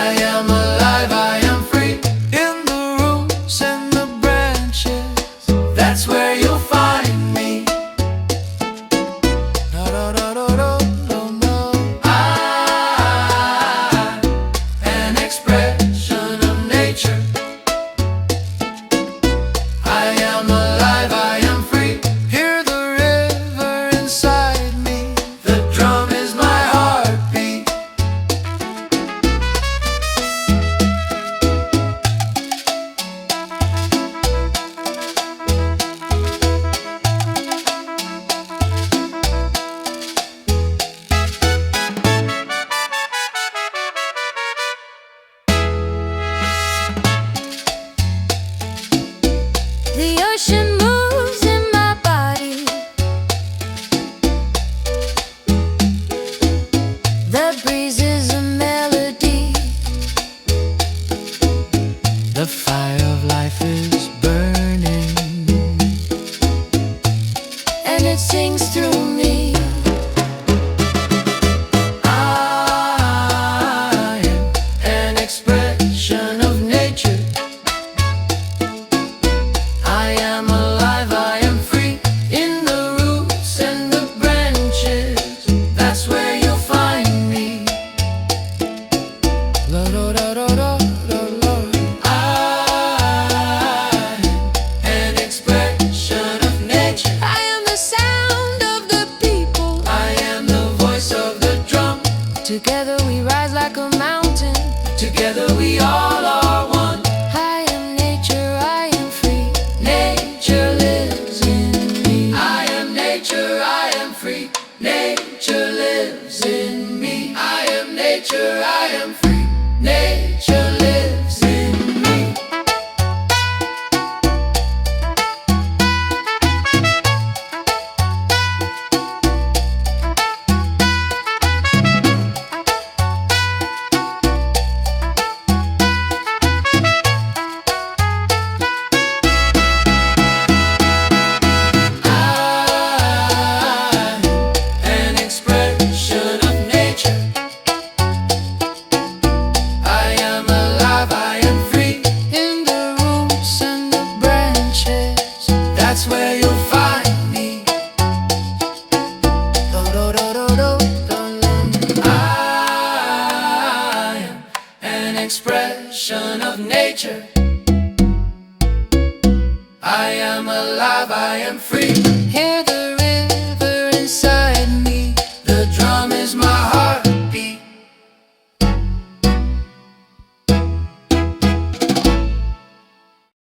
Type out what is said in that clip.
I am alive, I am free. In the roots and the branches, that's where you'll find me. No, no, no, no, no, no, no. I'm an expression of nature. I am alive, I am free. Hear the river inside me. The drum is my heartbeat. The ocean moves in my body. The breeze is a melody. The fire of life is burning, And it sings through me. I am an expression of nature. I am alive, I am free. In the roots and the branches, that's where you'll find me. La, la, la, la, la, la, la. I'm an expression of nature. I am the sound of the people. I am the voice of the drum. Together we rise like a mountain. Together we all are one. I am nature, I am free. Nature lives in me. I am nature, I am free. Nature lives in me. I am nature, I am free. Nature lives in me. I'm an expression of nature. I am alive, I am free. In the roots and the branches, That's where you'll find me. do do do do do do do. I am an expression of nature. I am alive, I am free.